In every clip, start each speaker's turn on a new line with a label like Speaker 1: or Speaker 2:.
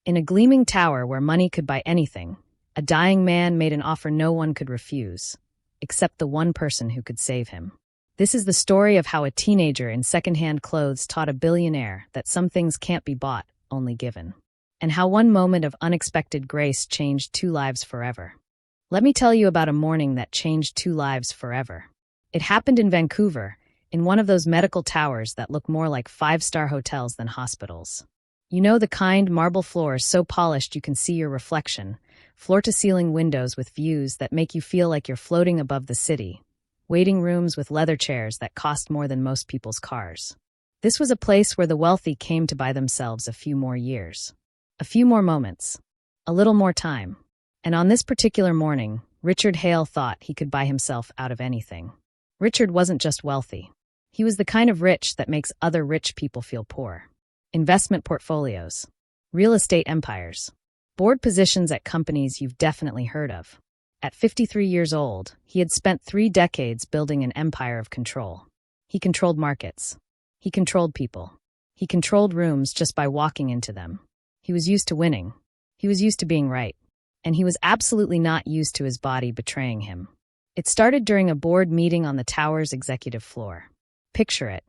Speaker 1: In a gleaming tower where money could buy anything, a dying man made an offer no one could refuse, except the one person who could save him. This is the story of how a teenager in secondhand clothes taught a billionaire that some things can't be bought, only given. And how one moment of unexpected grace changed two lives forever. Let me tell you about a morning that changed two lives forever. It happened in Vancouver, in one of those medical towers that look more like five-star hotels than hospitals. You know, the kind marble floors so polished you can see your reflection, floor-to-ceiling windows with views that make you feel like you're floating above the city, waiting rooms with leather chairs that cost more than most people's cars. This was a place where the wealthy came to buy themselves a few more years, a few more moments, a little more time. And on this particular morning, Richard Hale thought he could buy himself out of anything. Richard wasn't just wealthy. He was the kind of rich that makes other rich people feel poor. Investment portfolios, real estate empires, board positions at companies you've definitely heard of. At 53 years old, he had spent 3 decades building an empire of control. He controlled markets. He controlled people. He controlled rooms just by walking into them. He was used to winning. He was used to being right. And he was absolutely not used to his body betraying him. It started during a board meeting on the tower's executive floor. Picture it.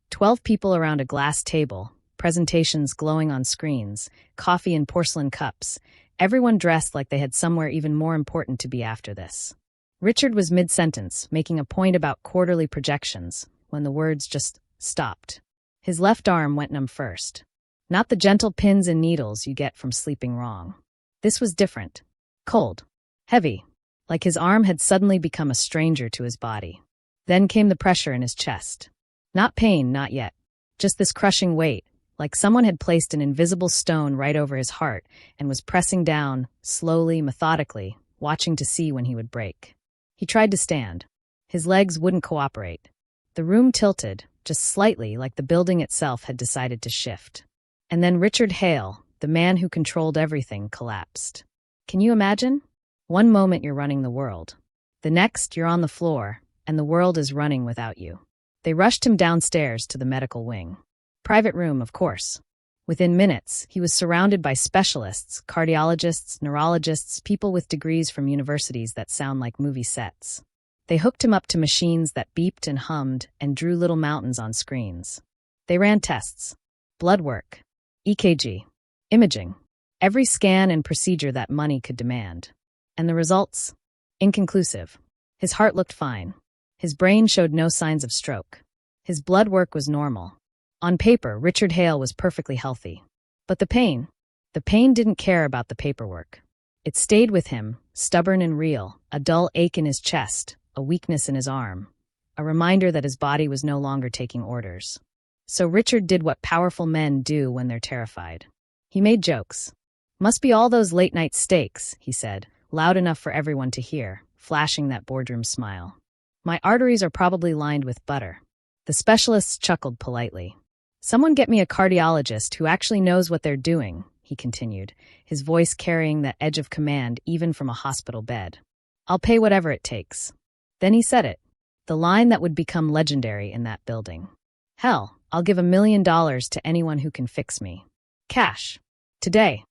Speaker 1: 12 people around a glass table, presentations glowing on screens, coffee in porcelain cups, everyone dressed like they had somewhere even more important to be after this. Richard was mid-sentence, making a point about quarterly projections, when the words just stopped. His left arm went numb first. Not the gentle pins and needles you get from sleeping wrong. This was different. Cold. Heavy. Like his arm had suddenly become a stranger to his body. Then came the pressure in his chest. Not pain, not yet. Just this crushing weight, like someone had placed an invisible stone right over his heart and was pressing down, slowly, methodically, watching to see when he would break. He tried to stand. His legs wouldn't cooperate. The room tilted, just slightly, like the building itself had decided to shift. And then Richard Hale, the man who controlled everything, collapsed. Can you imagine? One moment you're running the world. The next, you're on the floor, and the world is running without you. They rushed him downstairs to the medical wing. Private room, of course. Within minutes, he was surrounded by specialists, cardiologists, neurologists, people with degrees from universities that sound like movie sets. They hooked him up to machines that beeped and hummed and drew little mountains on screens. They ran tests. Blood work. EKG. Imaging. Every scan and procedure that money could demand. And the results? Inconclusive. His heart looked fine. His brain showed no signs of stroke. His blood work was normal. On paper, Richard Hale was perfectly healthy. But the pain didn't care about the paperwork. It stayed with him, stubborn and real, a dull ache in his chest, a weakness in his arm, a reminder that his body was no longer taking orders. So Richard did what powerful men do when they're terrified. He made jokes. Must be all those late-night steaks, he said, loud enough for everyone to hear, flashing that boardroom smile. My arteries are probably lined with butter. The specialists chuckled politely. Someone get me a cardiologist who actually knows what they're doing, he continued, his voice carrying that edge of command even from a hospital bed. I'll pay whatever it takes. Then he said it, the line that would become legendary in that building. Hell, I'll give $1 million to anyone who can fix me. Cash. Today.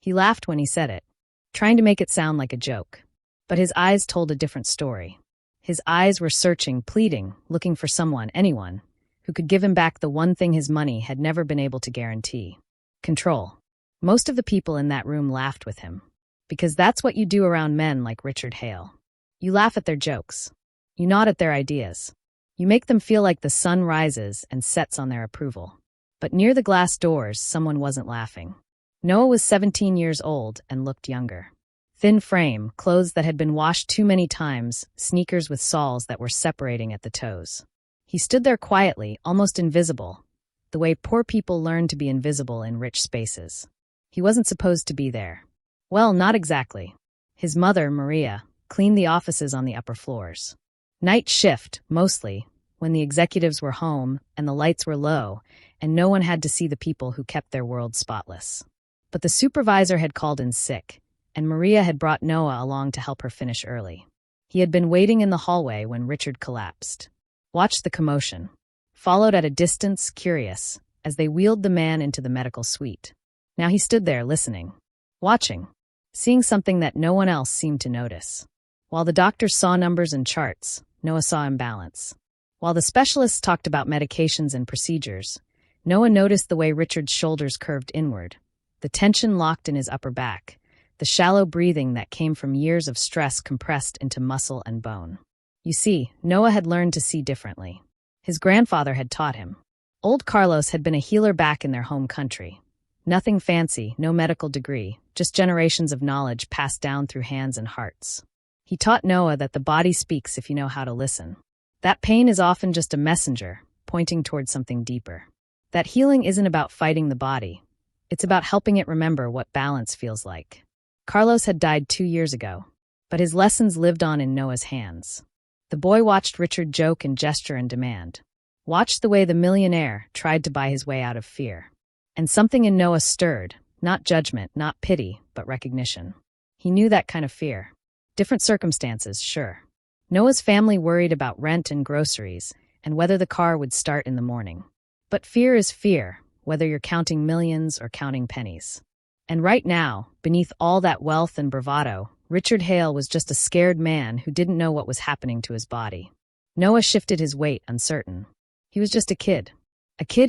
Speaker 1: He laughed when he said it, trying to make it sound like a joke. But his eyes told a different story. His eyes were searching, pleading, looking for someone, anyone, who could give him back the one thing his money had never been able to guarantee. Control. Most of the people in that room laughed with him. Because that's what you do around men like Richard Hale. You laugh at their jokes. You nod at their ideas. You make them feel like the sun rises and sets on their approval. But near the glass doors, someone wasn't laughing. Noah was 17 years old and looked younger. Thin frame, clothes that had been washed too many times, sneakers with soles that were separating at the toes. He stood there quietly, almost invisible, the way poor people learn to be invisible in rich spaces. He wasn't supposed to be there. Well, not exactly. His mother, Maria, cleaned the offices on the upper floors. Night shift, mostly, when the executives were home and the lights were low, and no one had to see the people who kept their world spotless. But the supervisor had called in sick, and Maria had brought Noah along to help her finish early. He had been waiting in the hallway when Richard collapsed. Watched the commotion. Followed at a distance, curious, as they wheeled the man into the medical suite. Now he stood there listening, watching, seeing something that no one else seemed to notice. While the doctors saw numbers and charts, Noah saw imbalance. While the specialists talked about medications and procedures, Noah noticed the way Richard's shoulders curved inward, the tension locked in his upper back, the shallow breathing that came from years of stress compressed into muscle and bone. You see, Noah had learned to see differently. His grandfather had taught him. Old Carlos had been a healer back in their home country. Nothing fancy, no medical degree, just generations of knowledge passed down through hands and hearts. He taught Noah that the body speaks if you know how to listen. That pain is often just a messenger, pointing towards something deeper. That healing isn't about fighting the body. It's about helping it remember what balance feels like. Carlos had died 2 years ago, but his lessons lived on in Noah's hands. The boy watched Richard joke and gesture and demand. Watched the way the millionaire tried to buy his way out of fear. And something in Noah stirred, not judgment, not pity, but recognition. He knew that kind of fear. Different circumstances, sure. Noah's family worried about rent and groceries, and whether the car would start in the morning. But fear is fear, whether you're counting millions or counting pennies. And right now, beneath all that wealth and bravado, Richard Hale was just a scared man who didn't know what was happening to his body. Noah shifted his weight, uncertain. He was just a kid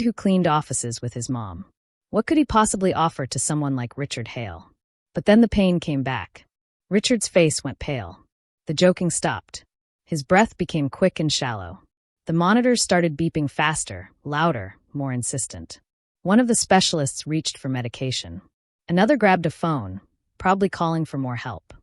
Speaker 1: who cleaned offices with his mom. What could he possibly offer to someone like Richard Hale? But then the pain came back. Richard's face went pale. The joking stopped. His breath became quick and shallow. The monitors started beeping faster, louder, more insistent. One of the specialists reached for medication. Another grabbed a phone, probably calling for more help.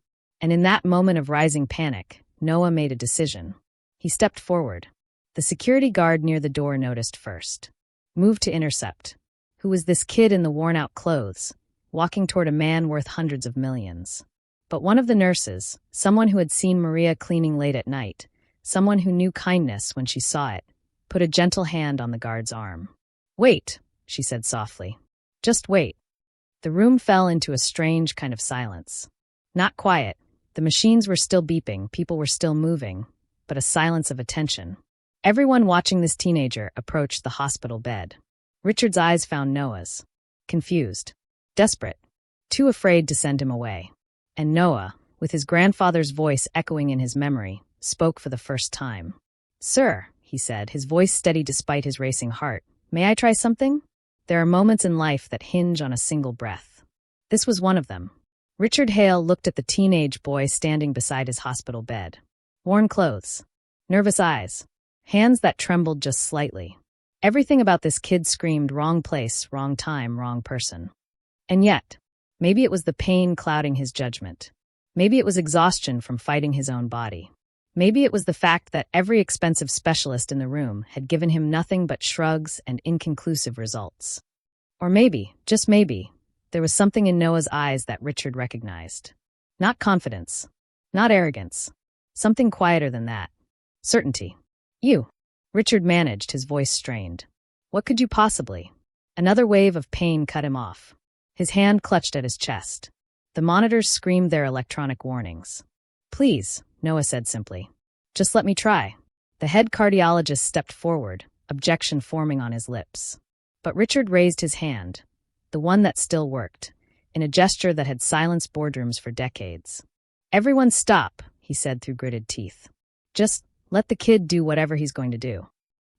Speaker 1: And in that moment of rising panic, Noah made a decision. He stepped forward. The security guard near the door noticed first. Moved to intercept. Who was this kid in the worn-out clothes, walking toward a man worth hundreds of millions? But one of the nurses, someone who had seen Maria cleaning late at night, someone who knew kindness when she saw it, put a gentle hand on the guard's arm. "Wait," she said softly. "Just wait." The room fell into a strange kind of silence. Not quiet. The machines were still beeping, people were still moving, but a silence of attention. Everyone watching this teenager approached the hospital bed. Richard's eyes found Noah's. Confused. Desperate. Too afraid to send him away. And Noah, with his grandfather's voice echoing in his memory, spoke for the first time. "Sir," he said, his voice steady despite his racing heart, "may I try something?" There are moments in life that hinge on a single breath. This was one of them. Richard Hale looked at the teenage boy standing beside his hospital bed. Worn clothes. Nervous eyes. Hands that trembled just slightly. Everything about this kid screamed wrong place, wrong time, wrong person. And yet, maybe it was the pain clouding his judgment. Maybe it was exhaustion from fighting his own body. Maybe it was the fact that every expensive specialist in the room had given him nothing but shrugs and inconclusive results. Or maybe, just maybe, there was something in Noah's eyes that Richard recognized. Not confidence. Not arrogance. Something quieter than that. Certainty. "You." Richard managed, his voice strained. "What could you possibly?" Another wave of pain cut him off. His hand clutched at his chest. The monitors screamed their electronic warnings. "Please," Noah said simply. "Just let me try." The head cardiologist stepped forward, objection forming on his lips. But Richard raised his hand, the one that still worked, in a gesture that had silenced boardrooms for decades. "Everyone stop," he said through gritted teeth. "Just let the kid do whatever he's going to do."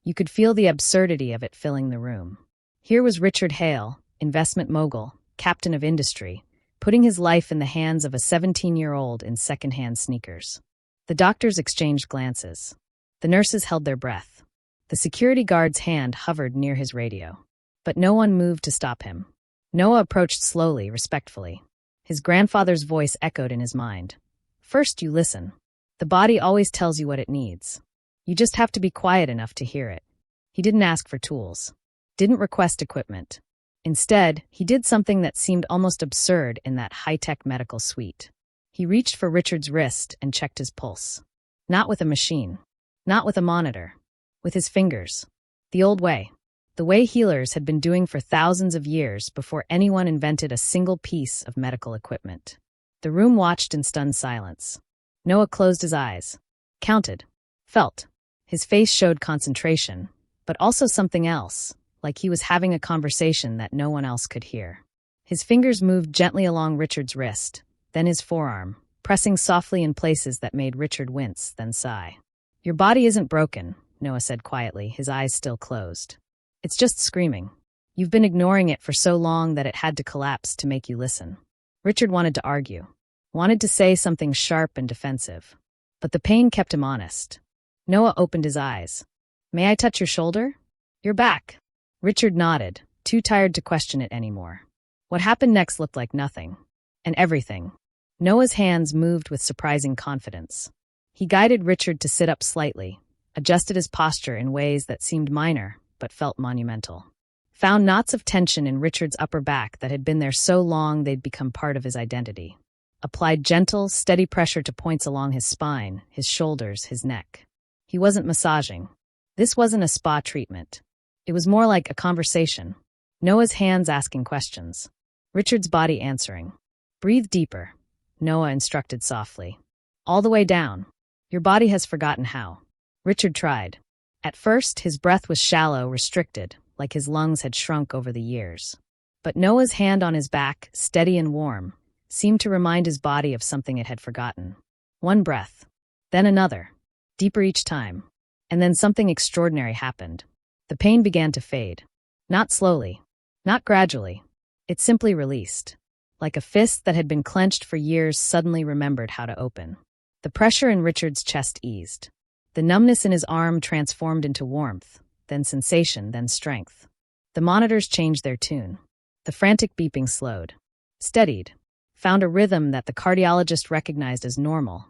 Speaker 1: You could feel the absurdity of it filling the room. Here was Richard Hale, investment mogul, captain of industry, putting his life in the hands of a 17-year-old in second-hand sneakers. The doctors exchanged glances. The nurses held their breath. The security guard's hand hovered near his radio. But no one moved to stop him. Noah approached slowly, respectfully. His grandfather's voice echoed in his mind. "First you listen. The body always tells you what it needs. You just have to be quiet enough to hear it." He didn't ask for tools. Didn't request equipment. Instead, he did something that seemed almost absurd in that high-tech medical suite. He reached for Richard's wrist and checked his pulse. Not with a machine. Not with a monitor. With his fingers. The old way. The way healers had been doing for thousands of years before anyone invented a single piece of medical equipment. The room watched in stunned silence. Noah closed his eyes. Counted. Felt. His face showed concentration, but also something else, like he was having a conversation that no one else could hear. His fingers moved gently along Richard's wrist, then his forearm, pressing softly in places that made Richard wince, then sigh. Your body isn't broken, Noah said quietly, his eyes still closed. It's just screaming. You've been ignoring it for so long that it had to collapse to make you listen. Richard wanted to argue, wanted to say something sharp and defensive. But the pain kept him honest. Noah opened his eyes. May I touch your shoulder? Your back. Richard nodded, too tired to question it anymore. What happened next looked like nothing. And everything. Noah's hands moved with surprising confidence. He guided Richard to sit up slightly, adjusted his posture in ways that seemed minor, but felt monumental. Found knots of tension in Richard's upper back that had been there so long they'd become part of his identity. Applied gentle, steady pressure to points along his spine, his shoulders, his neck. He wasn't massaging. This wasn't a spa treatment. It was more like a conversation. Noah's hands asking questions. Richard's body answering. Breathe deeper, Noah instructed softly. All the way down. Your body has forgotten how. Richard tried. At first, his breath was shallow, restricted, like his lungs had shrunk over the years. But Noah's hand on his back, steady and warm, seemed to remind his body of something it had forgotten. One breath. Then another. Deeper each time. And then something extraordinary happened. The pain began to fade. Not slowly. Not gradually. It simply released. Like a fist that had been clenched for years suddenly remembered how to open. The pressure in Richard's chest eased. The numbness in his arm transformed into warmth, then sensation, then strength. The monitors changed their tune. The frantic beeping slowed. Steadied. Found a rhythm that the cardiologist recognized as normal.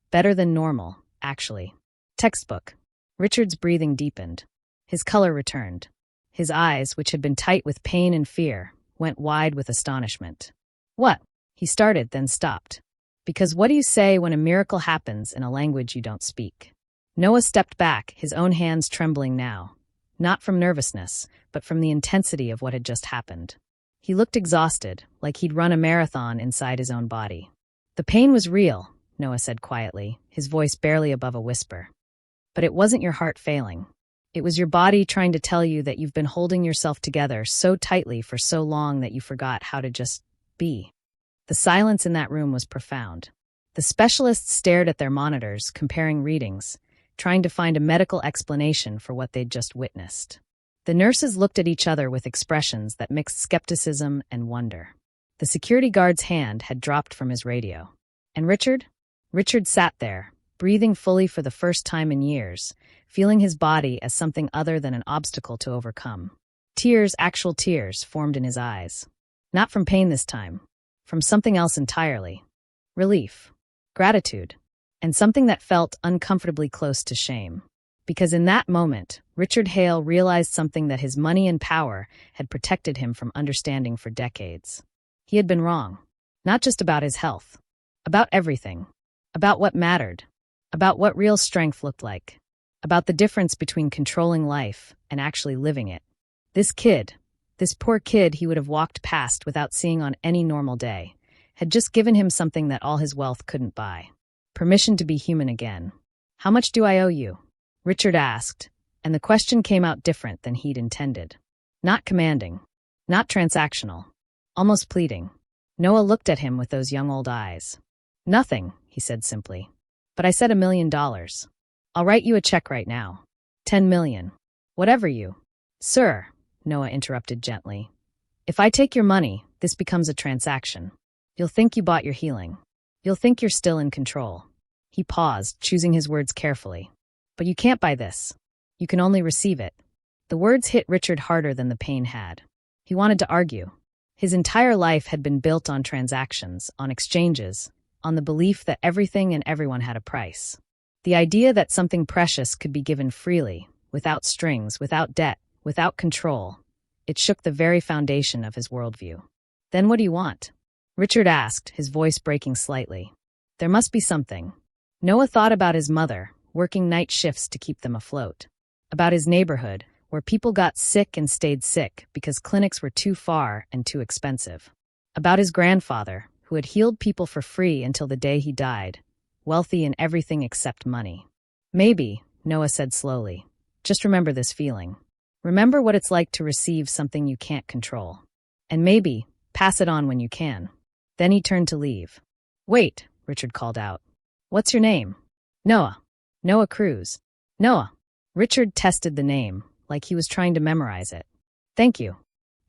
Speaker 1: Better than normal, actually. Textbook. Richard's breathing deepened. His color returned. His eyes, which had been tight with pain and fear, went wide with astonishment. What? He started, then stopped. Because what do you say when a miracle happens in a language you don't speak? Noah stepped back, his own hands trembling now. Not from nervousness, but from the intensity of what had just happened. He looked exhausted, like he'd run a marathon inside his own body. The pain was real, Noah said quietly, his voice barely above a whisper. But it wasn't your heart failing. It was your body trying to tell you that you've been holding yourself together so tightly for so long that you forgot how to just be. The silence in that room was profound. The specialists stared at their monitors, comparing readings, trying to find a medical explanation for what they'd just witnessed. The nurses looked at each other with expressions that mixed skepticism and wonder. The security guard's hand had dropped from his radio. And Richard? Richard sat there, breathing fully for the first time in years, feeling his body as something other than an obstacle to overcome. Tears, actual tears, formed in his eyes. Not from pain this time. From something else entirely. Relief. Gratitude. And something that felt uncomfortably close to shame. Because in that moment, Richard Hale realized something that his money and power had protected him from understanding for decades. He had been wrong. Not just about his health. About everything. About what mattered. About what real strength looked like. About the difference between controlling life and actually living it. This kid, this poor kid he would have walked past without seeing on any normal day, had just given him something that all his wealth couldn't buy. Permission to be human again. How much do I owe you? Richard asked, and the question came out different than he'd intended. Not commanding. Not transactional. Almost pleading. Noah looked at him with those young old eyes. Nothing, he said simply. But I said $1 million. I'll write you a check right now. 10 million. Whatever you. Sir, Noah interrupted gently. If I take your money, this becomes a transaction. You'll think you bought your healing. You'll think you're still in control. He paused, choosing his words carefully. But you can't buy this. You can only receive it. The words hit Richard harder than the pain had. He wanted to argue. His entire life had been built on transactions, on exchanges, on the belief that everything and everyone had a price. The idea that something precious could be given freely, without strings, without debt, without control. It shook the very foundation of his worldview. Then what do you want? Richard asked, his voice breaking slightly. There must be something. Noah thought about his mother, working night shifts to keep them afloat. About his neighborhood, where people got sick and stayed sick because clinics were too far and too expensive. About his grandfather, who had healed people for free until the day he died, wealthy in everything except money. Maybe, Noah said slowly, just remember this feeling. Remember what it's like to receive something you can't control. And maybe, Pass it on when you can. Then he turned to leave. Wait, Richard called out. What's your name? Noah. Noah Cruz. Noah. Richard tested the name, like he was trying to memorize it. Thank you.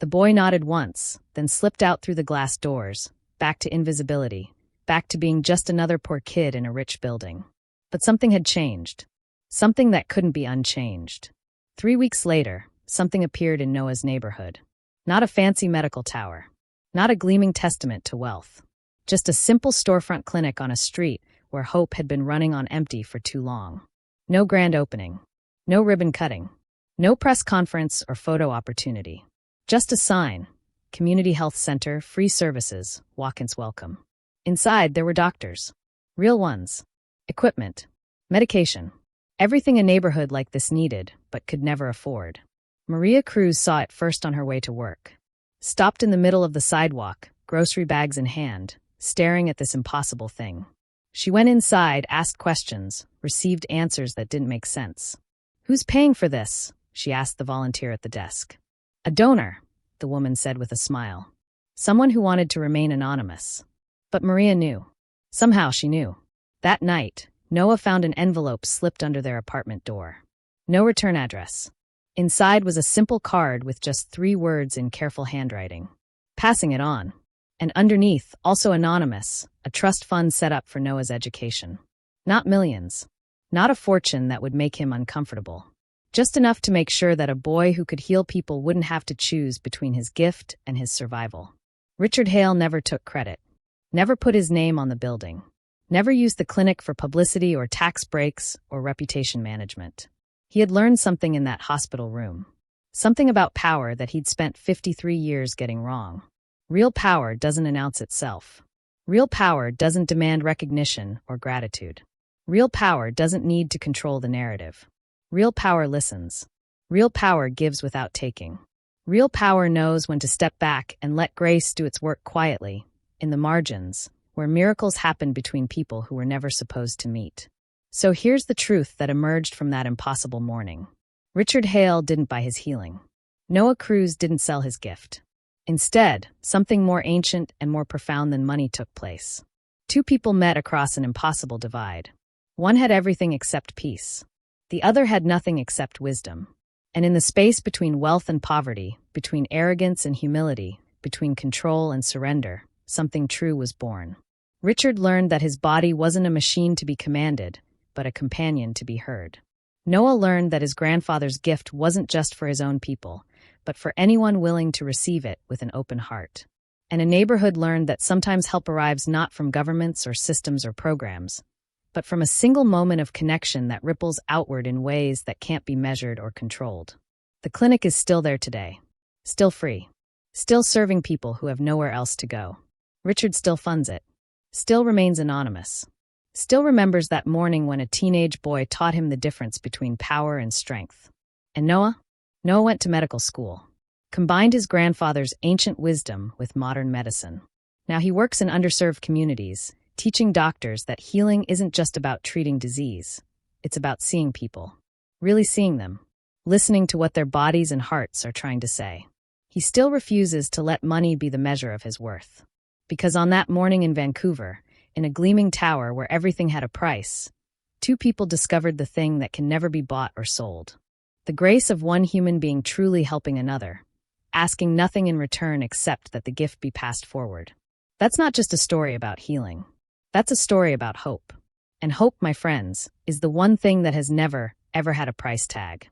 Speaker 1: The boy nodded once, then slipped out through the glass doors, back to invisibility, back to being just another poor kid in a rich building. But something had changed. Something that couldn't be unchanged. 3 weeks later, something appeared in Noah's neighborhood. Not a fancy medical tower. Not a gleaming testament to wealth. Just a simple storefront clinic on a street where hope had been running on empty for too long. No grand opening. No ribbon cutting. No press conference or photo opportunity. Just a sign. Community Health Center, free services, walk-ins welcome. Inside, there were doctors. Real ones. Equipment. Medication. Everything a neighborhood like this needed, but could never afford. Maria Cruz saw it first on her way to work. Stopped in the middle of the sidewalk, grocery bags in hand, staring at this impossible thing. She went inside, asked questions, received answers that didn't make sense. Who's paying for this? She asked the volunteer at the desk. A donor, the woman said with a smile. Someone who wanted to remain anonymous. But Maria knew. Somehow she knew. That night, Noah found an envelope slipped under their apartment door. No return address. Inside was a simple card with just 3 words in careful handwriting. Passing it on. And underneath, also anonymous, a trust fund set up for Noah's education. Not millions. Not a fortune that would make him uncomfortable. Just enough to make sure that a boy who could heal people wouldn't have to choose between his gift and his survival. Richard Hale never took credit. Never put his name on the building. Never used the clinic for publicity or tax breaks or reputation management. He had learned something in that hospital room. Something about power that he'd spent 53 years getting wrong. Real power doesn't announce itself. Real power doesn't demand recognition or gratitude. Real power doesn't need to control the narrative. Real power listens. Real power gives without taking. Real power knows when to step back and let grace do its work quietly, in the margins, where miracles happen between people who were never supposed to meet. So here's the truth that emerged from that impossible morning. Richard Hale didn't buy his healing. Noah Cruz didn't sell his gift. Instead, something more ancient and more profound than money took place. 2 people met across an impossible divide. One had everything except peace. The other had nothing except wisdom. And in the space between wealth and poverty, between arrogance and humility, between control and surrender, something true was born. Richard learned that his body wasn't a machine to be commanded, but a companion to be heard. Noah learned that his grandfather's gift wasn't just for his own people, but for anyone willing to receive it with an open heart. And a neighborhood learned that sometimes help arrives not from governments or systems or programs, but from a single moment of connection that ripples outward in ways that can't be measured or controlled. The clinic is still there today. Still free. Still serving people who have nowhere else to go. Richard still funds it. Still remains anonymous. Still remembers that morning when a teenage boy taught him the difference between power and strength. And Noah? Noah went to medical school. Combined his grandfather's ancient wisdom with modern medicine. Now he works in underserved communities, teaching doctors that healing isn't just about treating disease. It's about seeing people. Really seeing them. Listening to what their bodies and hearts are trying to say. He still refuses to let money be the measure of his worth. Because on that morning in Vancouver, in a gleaming tower where everything had a price, 2 people discovered the thing that can never be bought or sold. The grace of one human being truly helping another, asking nothing in return except that the gift be passed forward. That's not just a story about healing. That's a story about hope. And hope, my friends, is the one thing that has never, ever had a price tag.